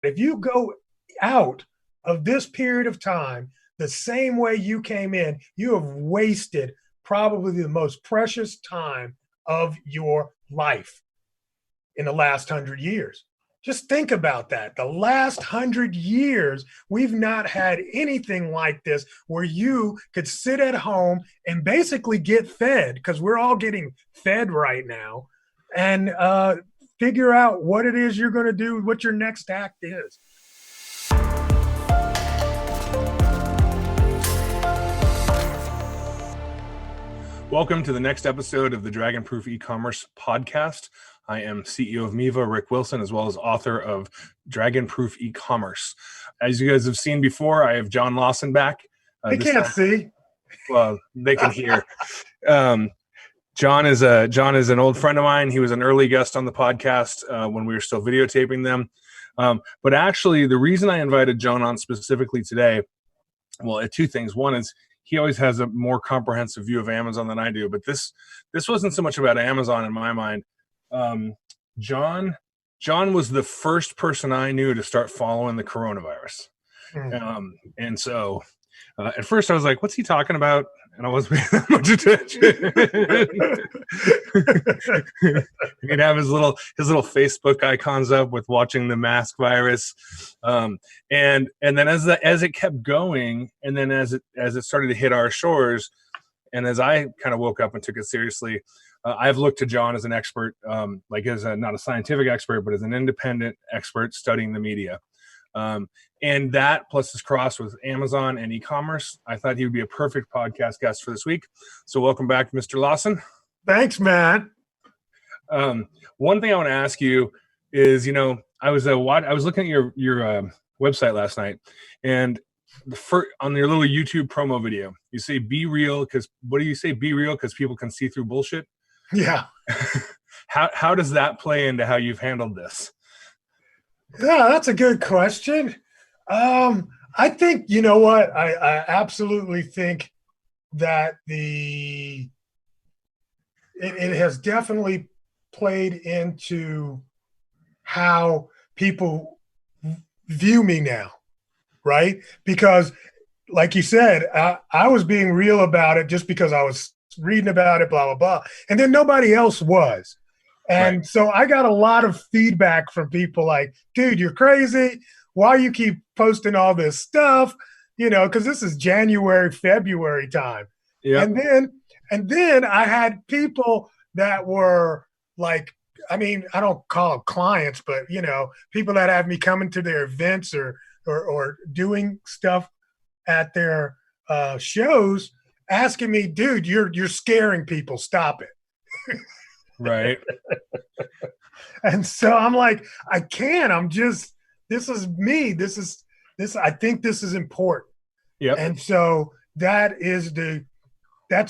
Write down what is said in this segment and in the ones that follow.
If you go out of this period of time the same way you came in, you have wasted probably the most precious time of your life in the last 100 years. Just think about that. The last 100 years, we've not had anything like this where you could sit at home and basically get fed, because we're all getting fed right now, and figure out what it is you're going to do, what your next act is. Welcome to the next episode of the Dragonproof e-commerce podcast. I am CEO of Miva, Rick Wilson, as well as author of Dragonproof e-commerce. As you guys have seen before, I have John Lawson back. They can't see. Well, they can hear. John is an old friend of mine. He was an early guest on the podcast when we were still videotaping them. But actually, the reason I invited John on specifically today, well, two things. One is he always has a more comprehensive view of Amazon than I do. But this wasn't so much about Amazon in my mind. John was the first person I knew to start following the coronavirus. And so at first I was like, what's he talking about? And I wasn't paying that much attention. He'd have his little Facebook icons up with watching the mask virus. And then as it kept going, and then as it started to hit our shores, and as I kind of woke up and took it seriously, I've looked to John as an expert, not a scientific expert, but as an independent expert studying the media. And that plus his cross with Amazon and e-commerce, I thought he would be a perfect podcast guest for this week. So welcome back, Mr. Lawson. Thanks, man. One thing I want to ask you is, I was looking at your website last night, and on your little YouTube promo video, you say "Be real," because what do you say? Be real because people can see through bullshit. Yeah. How does that play into how you've handled this? Yeah, that's a good question. I think, you know what? I absolutely think that it has definitely played into how people view me now, right? Because like you said, I was being real about it just because I was reading about it, blah, blah, blah. And then nobody else was. And right. So I got a lot of feedback from people like, dude, you're crazy. Why you keep posting all this stuff? Because this is January, February time. Yeah. And then I had people that were like, I don't call them clients, but, people that have me coming to their events or doing stuff at their shows asking me, dude, you're scaring people. Stop it. Right. And so I'm like, I can't. This is me. I think this is important. Yep. And so that's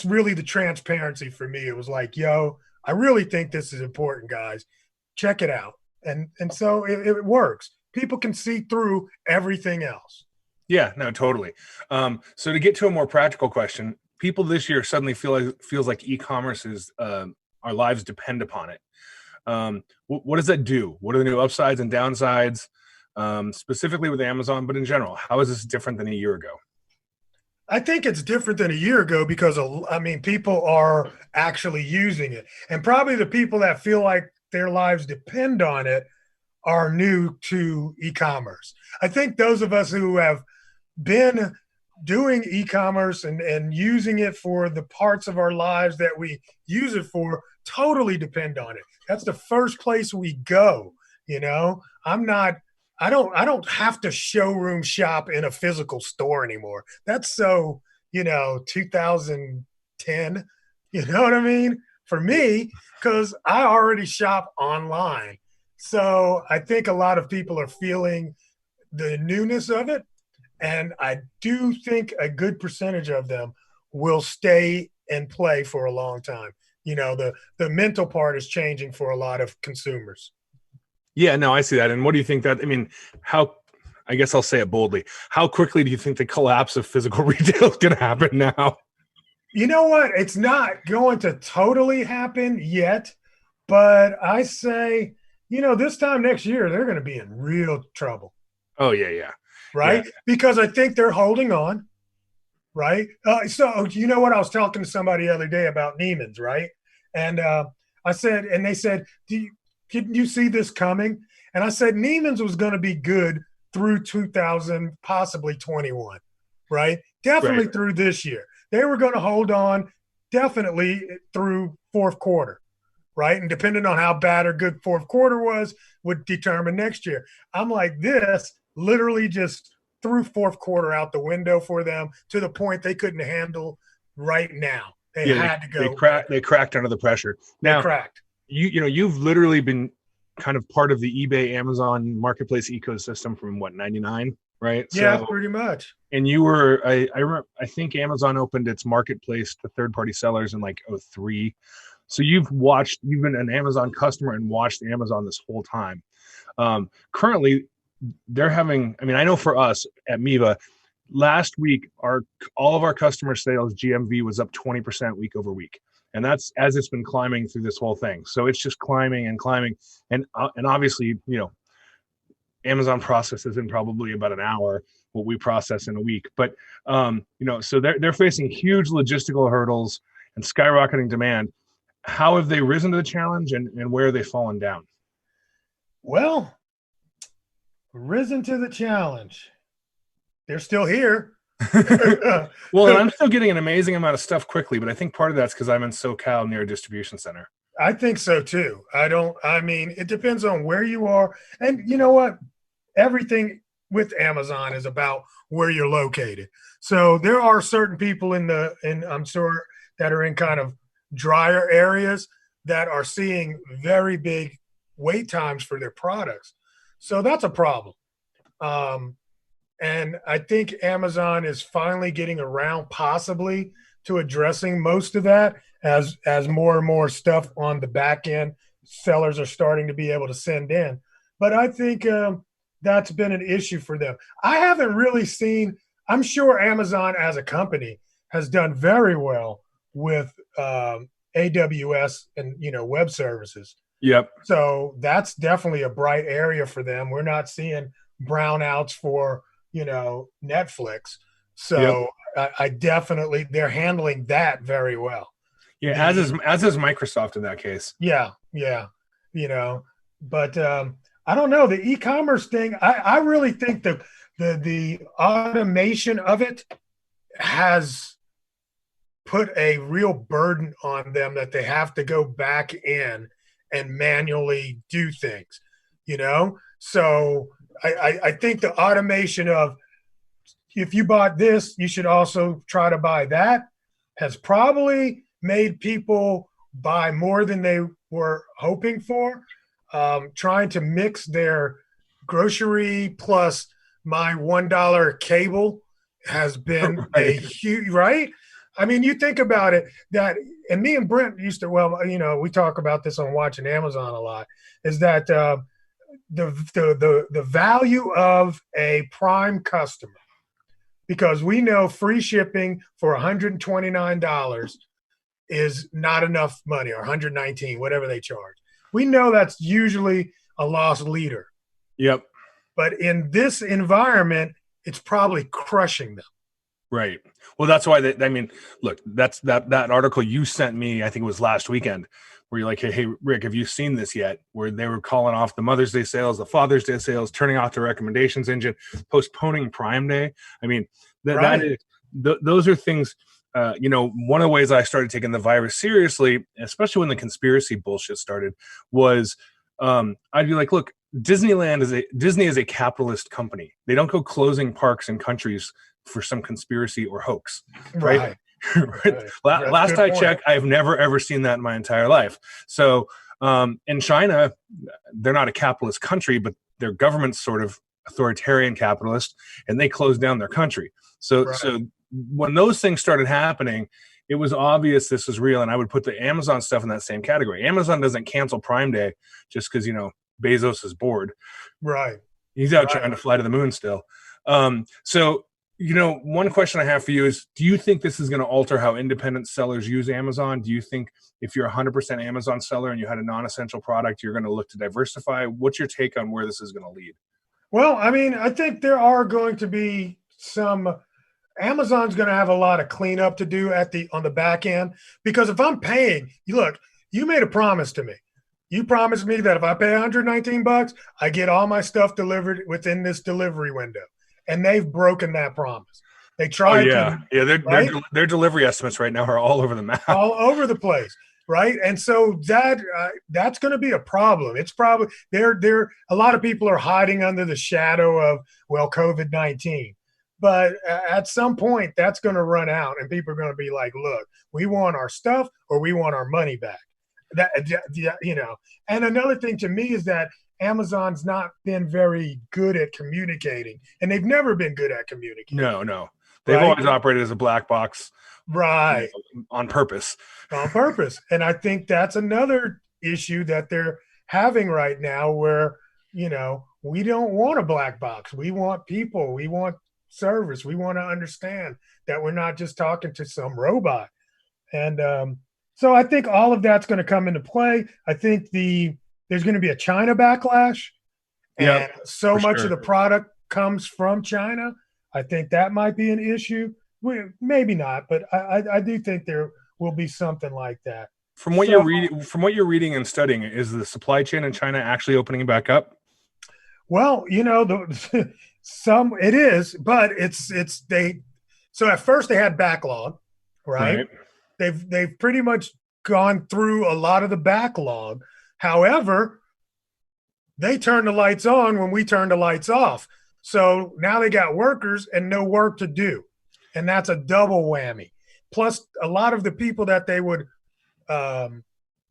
really the transparency for me. It was like, yo, I really think this is important, guys. Check it out. And so it works. People can see through everything else. Yeah, no, totally. So to get to a more practical question, people this year suddenly feels like e-commerce is our lives depend upon it. What does that do? What are the new upsides and downsides, specifically with Amazon, but in general? How is this different than a year ago? I think it's different than a year ago because, people are actually using it. And probably the people that feel like their lives depend on it are new to e-commerce. I think those of us who have been doing e-commerce and using it for the parts of our lives that we use it for totally depend on it. That's the first place we go. I don't have to showroom shop in a physical store anymore. That's so, 2010, you know what I mean? For me, because I already shop online. So I think a lot of people are feeling the newness of it. And I do think a good percentage of them will stay and play for a long time. The mental part is changing for a lot of consumers. Yeah, no, I see that. And what do you think I guess I'll say it boldly. How quickly do you think the collapse of physical retail is going to happen now? You know what? It's not going to totally happen yet, but I say, this time next year, they're going to be in real trouble. Oh yeah, yeah, yeah. right? Because I think they're holding on, right? So you know what? I was talking to somebody the other day about Neimans, right? And I said, and they said, didn't you see this coming? And I said, Neimans was going to be good through 2000, possibly 21, right? Definitely Right. through this year. They were going to hold on definitely through fourth quarter, right? And depending on how bad or good fourth quarter was, would determine next year. I'm like, this literally just threw fourth quarter out the window for them to the point they couldn't handle right now. They Yeah, had to go. they cracked under the pressure. They Now, cracked. you've literally been kind of part of the eBay Amazon marketplace ecosystem from what, 99, right? Yeah, So, pretty much. and you were, I remember, I think Amazon opened its marketplace to third party sellers in like '03. So you've been an Amazon customer and watched Amazon this whole time. Currently, they're having, I mean, I know for us at Miva, last week, all of our customer sales GMV was up 20% week over week. And that's as it's been climbing through this whole thing. So it's just climbing and climbing. And obviously, Amazon processes in probably about an hour what we process in a week. But so they're facing huge logistical hurdles and skyrocketing demand. How have they risen to the challenge, and where have they fallen down? Well, risen to the challenge. They're still here. Well, and I'm still getting an amazing amount of stuff quickly, but I think part of that's because I'm in SoCal near a distribution center. I think so too. I mean, it depends on where you are. And you know what? Everything with Amazon is about where you're located. So there are certain people in I'm sure that are in kind of drier areas that are seeing very big wait times for their products. So that's a problem. And I think Amazon is finally getting around possibly to addressing most of that as more and more stuff on the back end sellers are starting to be able to send in. But I think that's been an issue for them. I haven't really seen, I'm sure Amazon as a company has done very well with AWS and web services. Yep. So that's definitely a bright area for them. We're not seeing brownouts for Netflix. Yep. So I definitely, they're handling that very well. Yeah, as is Microsoft in that case. Yeah, but I don't know, the e-commerce thing. I really think the automation of it has put a real burden on them that they have to go back in and manually do things. So I think the automation of, if you bought this, you should also try to buy that, has probably made people buy more than they were hoping for. Trying to mix their grocery plus my $1 cable has been a huge, right? I mean, you think about it, and me and Brent used to, we talk about this on Watching Amazon a lot, is that the value of a Prime customer, because we know free shipping for $129 is not enough money, or $119, whatever they charge. We know that's usually a lost leader. Yep. But in this environment, it's probably crushing them. Right. Well, that's why look, that's that article you sent me, I think it was last weekend, where you're like, hey, Rick, have you seen this yet? Where they were calling off the Mother's Day sales, the Father's Day sales, turning off the recommendations engine, postponing Prime Day. I mean, those are things, one of the ways I started taking the virus seriously, especially when the conspiracy bullshit started, was I'd be like, look, Disney is a capitalist company. They don't go closing parks in countries for some conspiracy or hoax, right? Last I checked, I've never ever seen that in my entire life. So in China, they're not a capitalist country, but their government's sort of authoritarian capitalist, and they closed down their country. So when those things started happening, it was obvious this was real, and I would put the Amazon stuff in that same category. Amazon doesn't cancel Prime Day just because Bezos is bored. Right. He's out trying to fly to the moon still. So one question I have for you is, do you think this is going to alter how independent sellers use Amazon? Do you think if you're 100% Amazon seller and you had a non-essential product, you're going to look to diversify? What's your take on where this is going to lead? Well, I mean, I think there are going to be some. Amazon's going to have a lot of cleanup to do on the back end, because if I'm paying, you look, you made a promise to me. You promised me that if I pay 119 bucks, I get all my stuff delivered within this delivery window, and they've broken that promise. They Oh tried yeah, to, yeah. right? Their delivery estimates right now are all over the map. All over the place, right? And so that's going to be a problem. It's probably there. A lot of people are hiding under the shadow of, well, COVID-19, but at some point that's going to run out, and people are going to be like, look, we want our stuff or we want our money back. That. And another thing to me is that Amazon's not been very good at communicating, and they've never been good at communicating. No, no. They've Right? always operated as a black box, Right. on purpose. On purpose. And I think that's another issue that they're having right now, where, we don't want a black box. We want people. We want service. We want to understand that we're not just talking to some robot. And so I think all of that's going to come into play. I think there's going to be a China backlash, and Yep, so for much sure. of the product comes from China. I think that might be an issue. Maybe not, but I do think there will be something like that. From what So, you're reading and studying, is the supply chain in China actually opening back up? well, some it is, but it's they. So at first they had backlog, right? Right. They've pretty much gone through a lot of the backlog. However, they turned the lights on when we turned the lights off. So now they got workers and no work to do. And that's a double whammy. Plus, a lot of the people that they would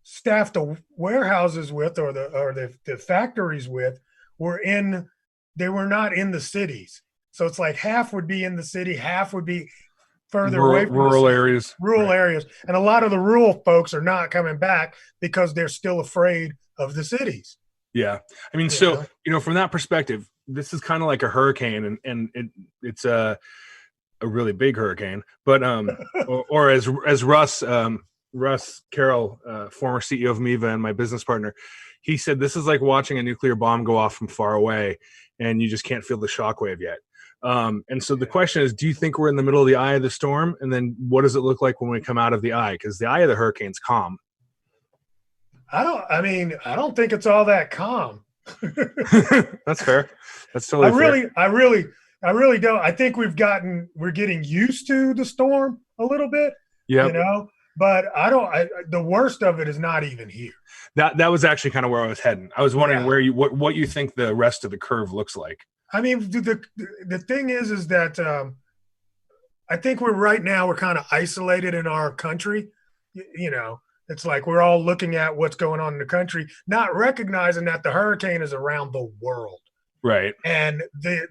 staff the warehouses with, or the factories with, they were not in the cities. So it's like half would be in the city, half would be further away from Rural areas. rural Right. areas. And a lot of the rural folks are not coming back because they're still afraid of the cities. Yeah. I mean, You so, know? from that perspective, this is kind of like a hurricane, and it's a really big hurricane, but or as Russ Carroll, former CEO of Miva and my business partner, he said, this is like watching a nuclear bomb go off from far away, and you just can't feel the shockwave yet. And so the question is, do you think we're in the middle of the eye of the storm? And then what does it look like when we come out of the eye? Because the eye of the hurricane's calm. I don't think it's all that calm. That's fair. That's totally fair. I really don't. I think we're getting used to the storm a little bit, Yeah. but the worst of it is not even here. That was actually kind of where I was heading. I was wondering Yeah. what you think the rest of the curve looks like. I mean, the thing is that I think we're kind of isolated in our country. It's like we're all looking at what's going on in the country, not recognizing that the hurricane is around the world. Right. And the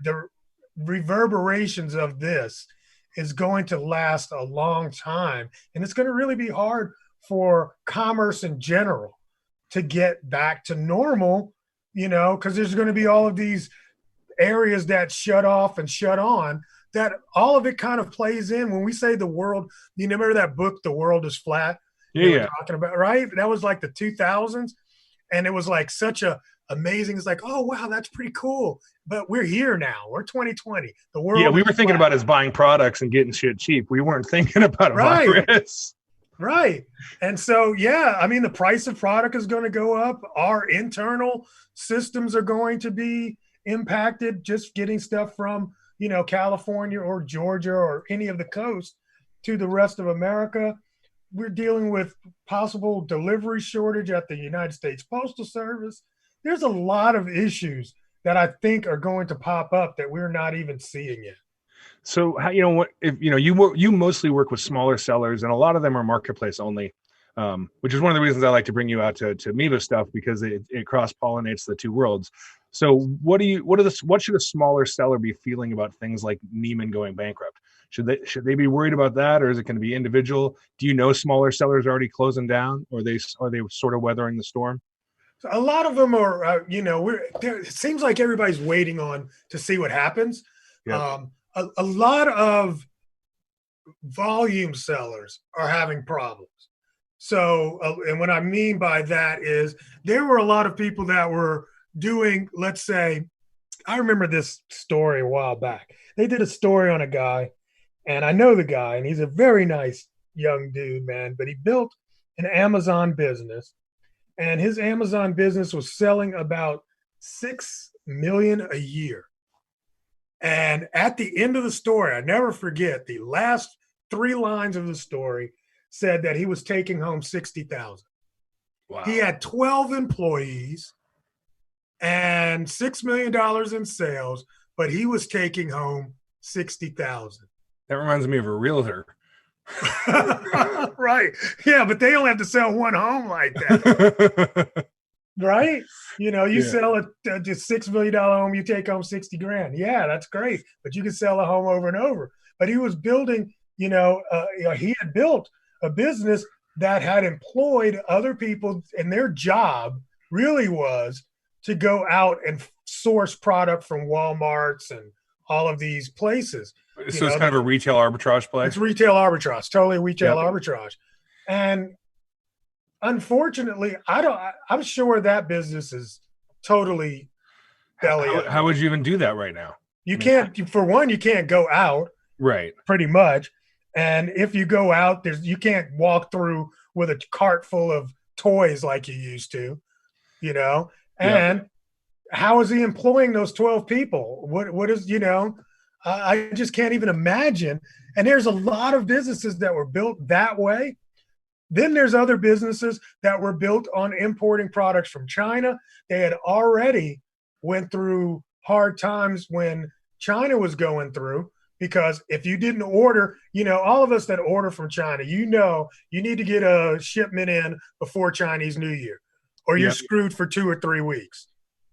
reverberations of this is going to last a long time. And it's going to really be hard for commerce in general to get back to normal, because there's going to be all of these areas that shut off and shut on, that all of it kind of plays in. When we say the world, you remember that book, The World is Flat? Yeah. Talking about, right? That was like the 2000s. And it was like such a amazing, it's like, oh, wow, that's pretty cool. But we're here now. We're 2020. The world. Yeah, we were thinking about as buying products and getting shit cheap. We weren't thinking about a virus. Right. And so, yeah, I mean, the price of product is going to go up. Our internal systems are going to be impacted, just getting stuff from, California or Georgia or any of the coast to the rest of America. We're dealing with possible delivery shortage at the United States Postal Service. There's a lot of issues that I think are going to pop up that we're not even seeing yet. So how, what if you mostly work with smaller sellers, and a lot of them are marketplace only, which is one of the reasons I like to bring you out to Miva stuff, because it cross pollinates the two worlds. So what should a smaller seller be feeling about things like Neiman going bankrupt? Should they be worried about that, or is it going to be individual? Do you know smaller sellers are already closing down, or are they sort of weathering the storm? So a lot of them are, it seems like everybody's waiting on to see what happens. Yeah. A lot of volume sellers are having problems. So, and what I mean by that is there were a lot of people that were doing, let's say, I remember this story a while back. They did a story on a guy, and I know the guy, and he's a very nice young dude, man. But he built an Amazon business, and his Amazon business was selling about 6 million a year. And at the end of the story, I never forget the last 3 lines of the story said that he was taking home 60,000. Wow. He had 12 employees and $6 million in sales, but he was taking home 60,000. That reminds me of a realtor. Right. Yeah, but they only have to sell one home like that. Right? You sell a $6 million home, you take home 60 grand. Yeah, that's great. But you can sell a home over and over. But he was building, he had built a business that had employed other people, and their job really was to go out and source product from Walmarts and all of these places. So it's kind of a retail arbitrage play? It's retail arbitrage, totally retail arbitrage. And unfortunately, I'm sure that business is totally belly up. How would you even do that right now? You can't, for one, you can't go out. Right. Pretty much. And if you go out, you can't walk through with a cart full of toys like you used to, And how is he employing those 12 people? What is, I just can't even imagine. And there's a lot of businesses that were built that way. Then there's other businesses that were built on importing products from China. They had already went through hard times when China was going through, because if you didn't order, all of us that order from China, you need to get a shipment in before Chinese New Year, or you're screwed for 2 or 3 weeks,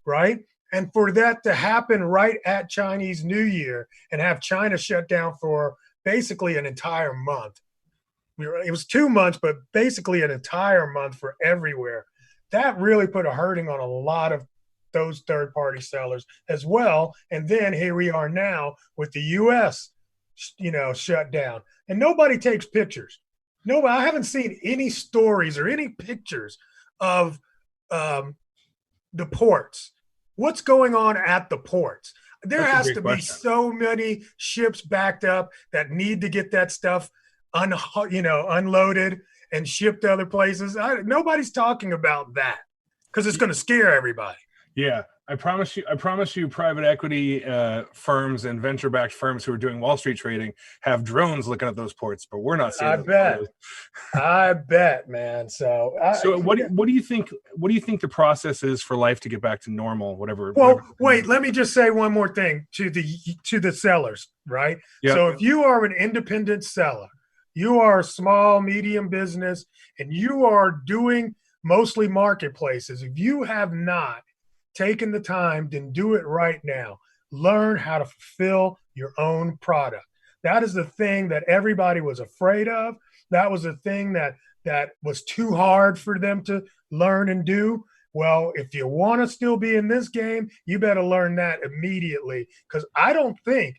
right? And for that to happen right at Chinese New Year and have China shut down for basically an entire month, it was 2 months, but basically an entire month for everywhere, that really put a hurting on a lot of those third-party sellers as well. And then here we are now with the U.S., shut down, and nobody takes pictures. Nobody. I haven't seen any stories or any pictures of the ports. What's going on at the ports? There has to be so many ships backed up that need to get that stuff unloaded and shipped to other places. Nobody's talking about that because it's going to scare everybody. Yeah, I promise you, private equity firms and venture-backed firms who are doing Wall Street trading have drones looking at those ports, but we're not seeing. I bet, man. So what do you think? What do you think the process is for life to get back to normal? Whatever. Wait. Let me just say one more thing to the sellers, right? Yep. So if you are an independent seller, you are a small, medium business, and you are doing mostly marketplaces. If you have not taken the time, then do it right now. Learn how to fulfill your own product. That is the thing that everybody was afraid of. That was the thing that was too hard for them to learn and do. Well, if you want to still be in this game, you better learn that immediately, because I don't think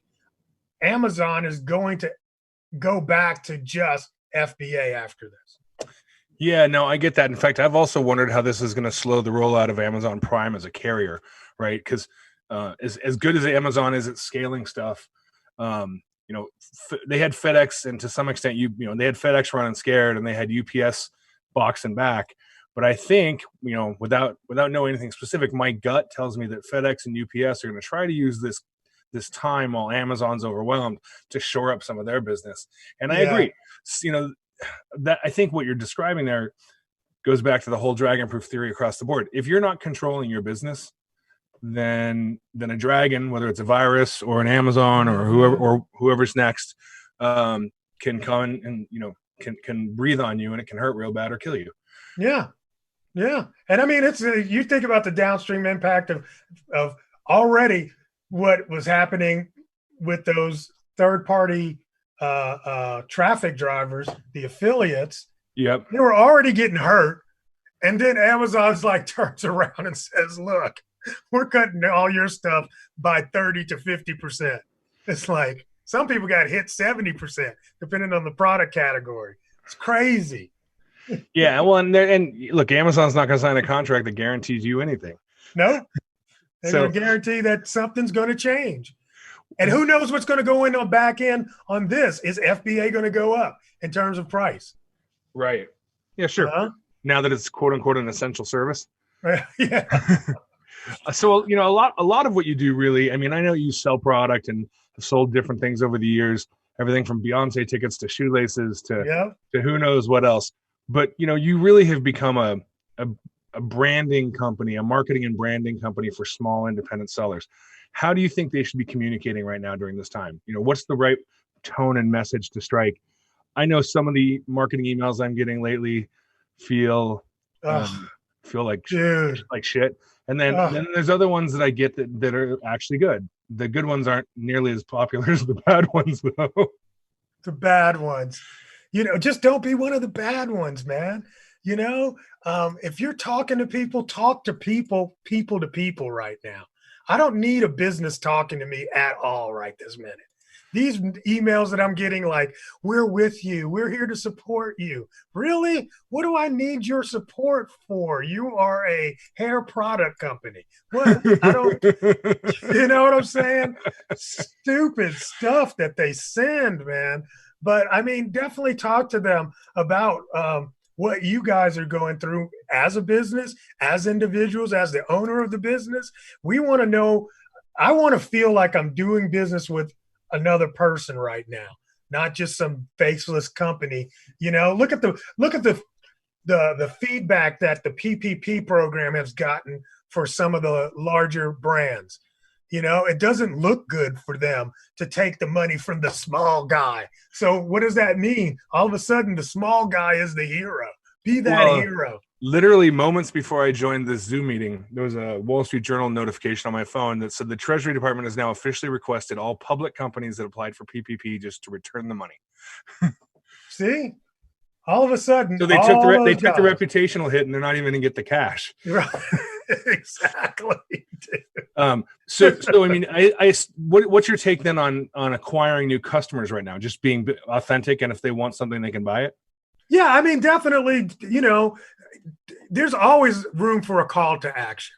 Amazon is going to go back to just FBA after this. Yeah, no, I get that. In fact, I've also wondered how this is going to slow the rollout of Amazon Prime as a carrier, right? Because as good as Amazon is at scaling stuff, they had FedEx, and to some extent, they had FedEx running scared, and they had UPS boxing back. But I think, without knowing anything specific, my gut tells me that FedEx and UPS are going to try to use this time while Amazon's overwhelmed to shore up some of their business. And I agree. That I think what you're describing there goes back to the whole Dragonproof theory across the board. If you're not controlling your business, then a dragon, whether it's a virus or an Amazon or whoever's next, can come and can breathe on you, and it can hurt real bad or kill you. Yeah. And I mean, it's you think about the downstream impact of already what was happening with those third-party traffic drivers, the affiliates. Yep. They were already getting hurt. And then Amazon's turns around and says, look, we're cutting all your stuff by 30 to 50%. It's like some people got hit 70%, depending on the product category. It's crazy. Yeah. Well, and look, Amazon's not going to sign a contract that guarantees you anything. No. They're going to guarantee that something's going to change. And who knows what's going to go in on back end on this? Is FBA going to go up in terms of price? Right. Yeah, sure. Now that it's quote unquote an essential service. Yeah. So, a lot of what you do really, I mean, I know you sell product and have sold different things over the years, everything from Beyonce tickets to shoelaces to who knows what else. But, you really have become a branding company, a marketing and branding company for small independent sellers. How do you think they should be communicating right now during this time? What's the right tone and message to strike? I know some of the marketing emails I'm getting lately feel like shit. And then there's other ones that I get that are actually good. The good ones aren't nearly as popular as the bad ones, though. The bad ones. Just don't be one of the bad ones, man. If you're talking to people, talk to people to people right now. I don't need a business talking to me at all right this minute. These emails that I'm getting like, we're with you. We're here to support you. Really? What do I need your support for? You are a hair product company. What? I don't, you know what I'm saying? Stupid stuff that they send, man. But I mean, definitely talk to them about what you guys are going through as a business, as individuals, as the owner of the business. We want to know, I want to feel like I'm doing business with another person right now, not just some faceless company. Look at the feedback that the PPP program has gotten for some of the larger brands. It doesn't look good for them to take the money from the small guy. So what does that mean? All of a sudden, the small guy is the hero. Be that hero. Literally moments before I joined this Zoom meeting, there was a Wall Street Journal notification on my phone that said the Treasury Department has now officially requested all public companies that applied for PPP just to return the money. See? All of a sudden, so they took the reputational hit, and they're not even going to get the cash. Right. Exactly. So I mean, what's your take then on acquiring new customers right now? Just being authentic, and if they want something, they can buy it. Yeah, I mean, definitely. There's always room for a call to action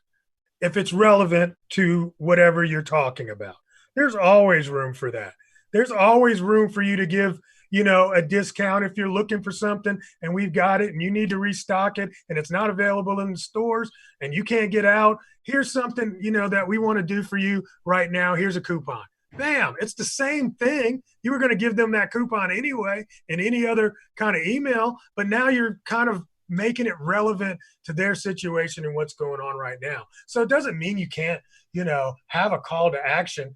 if it's relevant to whatever you're talking about. There's always room for that. There's always room for you to give a discount if you're looking for something and we've got it and you need to restock it and it's not available in the stores and you can't get out. Here's something, that we want to do for you right now. Here's a coupon. Bam. It's the same thing. You were going to give them that coupon anyway in any other kind of email, but now you're kind of making it relevant to their situation and what's going on right now. So it doesn't mean you can't, have a call to action.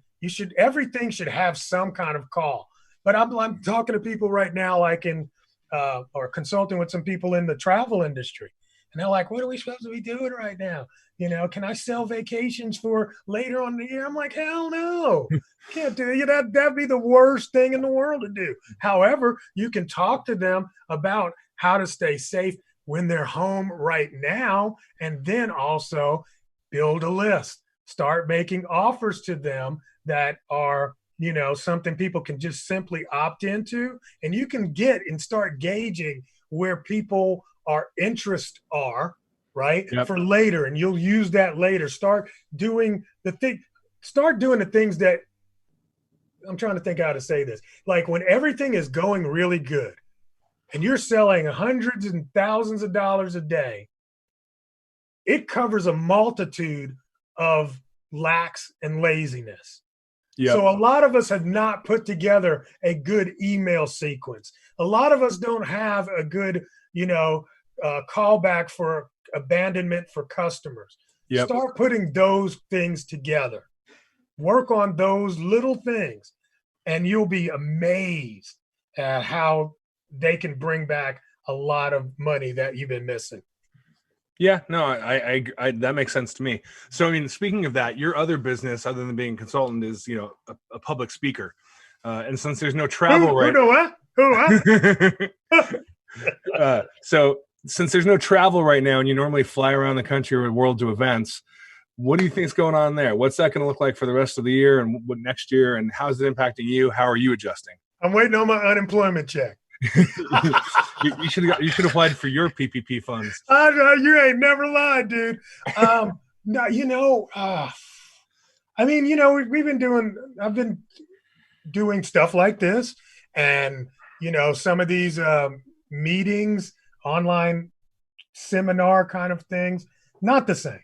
Everything should have some kind of call. But I'm talking to people right now, like or consulting with some people in the travel industry. And they're like, what are we supposed to be doing right now? Can I sell vacations for later on in the year? I'm like, hell no. Can't do it. That'd be the worst thing in the world to do. However, you can talk to them about how to stay safe when they're home right now. And then also build a list. Start making offers to them that are something people can just simply opt into, and you can get and start gauging where people are interest are for later. And you'll use that later. Start doing the things that I'm trying to think how to say this. Like when everything is going really good and you're selling hundreds and thousands of dollars a day, it covers a multitude of lacks and laziness. Yep. So a lot of us have not put together a good email sequence. A lot of us don't have a good, callback for abandonment for customers. Yep. Start putting those things together. Work on those little things, and you'll be amazed at how they can bring back a lot of money that you've been missing. Yeah, no, I that makes sense to me. So, I mean, speaking of that, your other business, other than being a consultant, is a public speaker. And since there's no travel, so since there's no travel right now, and you normally fly around the country or world to events, what do you think is going on there? What's that going to look like for the rest of the year, and what next year, and how is it impacting you? How are you adjusting? I'm waiting on my unemployment check. You should applied for your PPP funds. You ain't never lied, dude. No, I mean, I've been doing stuff like this, and some of these meetings, online seminar kind of things, not the same.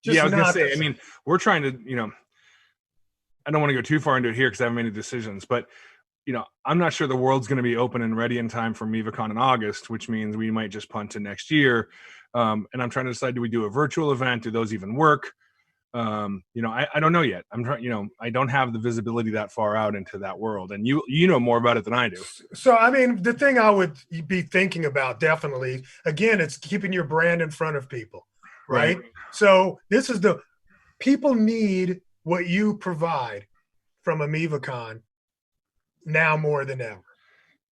Yeah, Just I was gonna not the say. I same. mean, we're trying to, I don't want to go too far into it here because I haven't made any decisions, but I'm not sure the world's going to be open and ready in time for MevaCon in August, which means we might just punt to next year. And I'm trying to decide: do we do a virtual event? Do those even work? I don't know yet. I'm trying. I don't have the visibility that far out into that world, and you know more about it than I do. So, I mean, the thing I would be thinking about definitely, again, it's keeping your brand in front of people, right? Right. So this is the people need what you provide from a MevaCon now more than ever.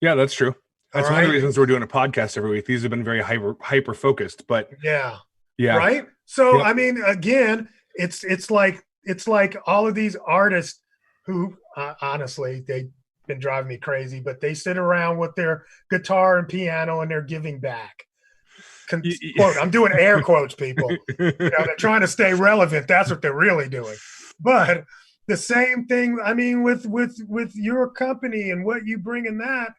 Yeah, that's true. All That's one of the right. reasons we're doing a podcast every week. These have been very hyper focused, but Yeah. yeah. Right. So Yep. I mean, again, it's like all of these artists who honestly they've been driving me crazy, but they sit around with their guitar and piano and they're giving back. Quote, I'm doing air quotes, people. They're trying to stay relevant. That's what they're really doing. But the same thing, I mean, with your company and what you bring in that,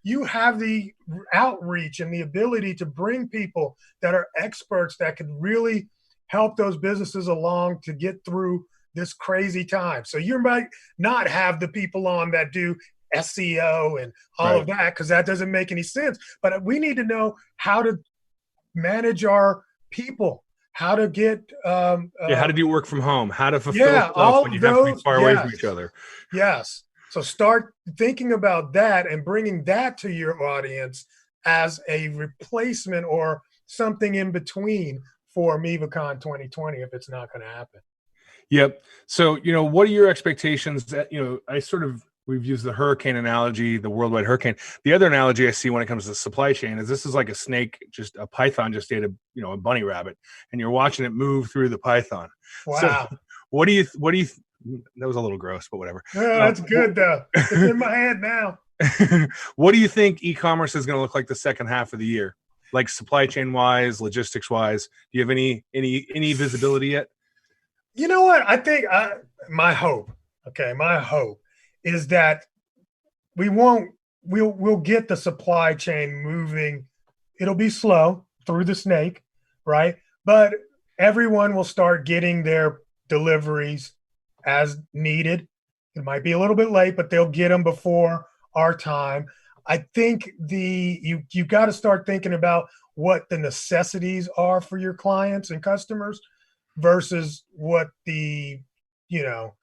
you have the outreach and the ability to bring people that are experts that could really help those businesses along to get through this crazy time. So you might not have the people on that do SEO and all of Right. that because that doesn't make any sense. But we need to know how to manage our people, how to get Yeah, how to do work from home, how to fulfill yeah, stuff all when of you have to be those. far away from Yes, each other. yes. So start thinking about that and bringing that to your audience as a replacement or something in between for MevaCon 2020 if it's not going to happen. Yep. So, what are your expectations that, we've used the hurricane analogy, the worldwide hurricane. The other analogy I see when it comes to supply chain is this is like a snake, just a python just ate a bunny rabbit, and you're watching it move through the python. So Wow. what do you, that was a little gross, but whatever. Oh, that's good though. It's in my head now. What do you think e-commerce is going to look like the second half of the year? Like supply chain wise, logistics wise, do you have any visibility yet? You know what? I think my hope, my hope is that we won't we'll get the supply chain moving. It'll be slow through the snake, right? But everyone will start getting their deliveries as needed. It might be a little bit late, but they'll get them before our time. I think you got to start thinking about what the necessities are for your clients and customers versus what the you know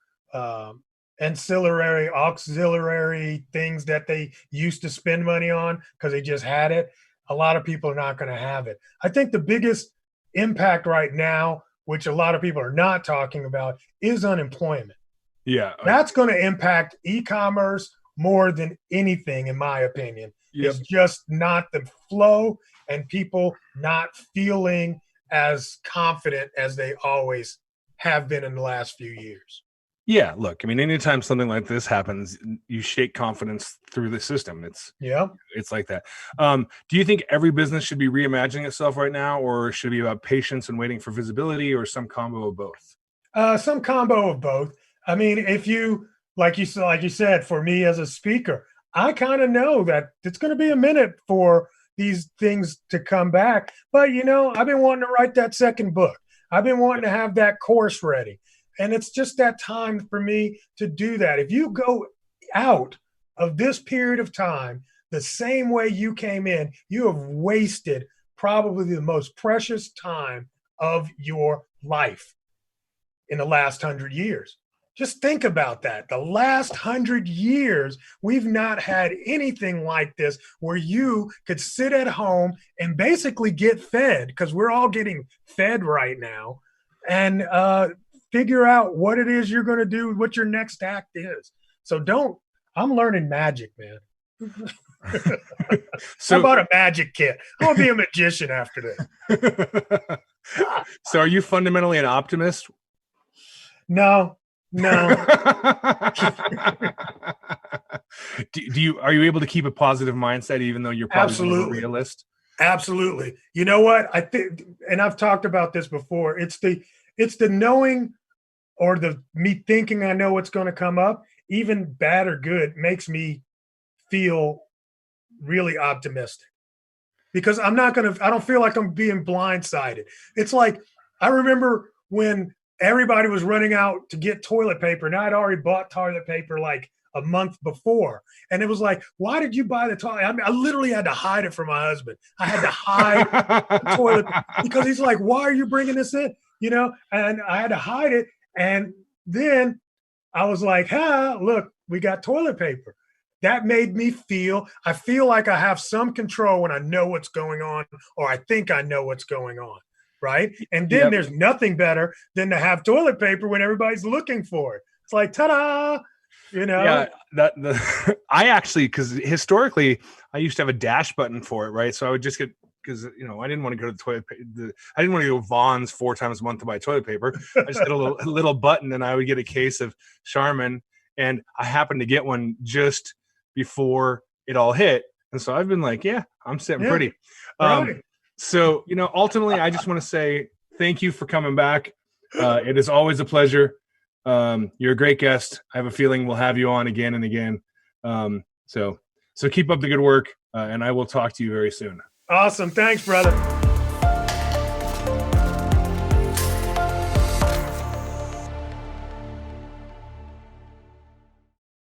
ancillary auxiliary things that they used to spend money on because they just had it. A lot of people are not going to have it. I think the biggest impact right now, which a lot of people are not talking about, is unemployment. Yeah. That's going to impact e-commerce more than anything, in my opinion. Yep. Is just not the flow and people not feeling as confident as they always have been in the last few years. Yeah, look, I mean, anytime something like this happens, you shake confidence through the system. It's like that. Do you think every business should be reimagining itself right now, or should it be about patience and waiting for visibility, or some combo of both? Some combo of both. I mean, if you like you said, for me as a speaker, I kind of know that it's going to be a minute for these things to come back. But I've been wanting to write that second book. I've been wanting to have that course ready. And it's just that time for me to do that. If you go out of this period of time the same way you came in, you have wasted probably the most precious time of your life in the last 100 years. Just think about that. The last 100 years, we've not had anything like this where you could sit at home and basically get fed, because we're all getting fed right now, and figure out what it is you're going to do, what your next act is. So I'm learning magic, man. So, how about a magic kit? I'm going to be a magician after this. So are you fundamentally an optimist? No. Are you able to keep a positive mindset even though you're probably Absolutely. a realist? Absolutely. You know what? I think, and I've talked about this before, it's the knowing or me thinking I know what's going to come up, even bad or good, makes me feel really optimistic, because I don't feel like I'm being blindsided. It's like, I remember when everybody was running out to get toilet paper, and I'd already bought toilet paper like a month before. And it was like, why did you buy the toilet? I mean, I literally had to hide it from my husband. I had to hide the toilet because he's like, why are you bringing this in? And I had to hide it. And then I was like, look, we got toilet paper. That made me I feel like I have some control when I know what's going on, or I think I know what's going on. Right. And then there's nothing better than to have toilet paper when everybody's looking for it. It's like, ta-da, Yeah, I actually, because historically I used to have a dash button for it. Right. So I would just get, because, I didn't want to go to the toilet. I didn't want to go to Vaughn's 4 times a month to buy toilet paper. I just had a little button, and I would get a case of Charmin, and I happened to get one just before it all hit. And so I've been like, I'm sitting pretty. Right. So, ultimately, I just want to say thank you for coming back. It is always a pleasure. You're a great guest. I have a feeling we'll have you on again and again. So keep up the good work, and I will talk to you very soon. Awesome. Thanks, brother.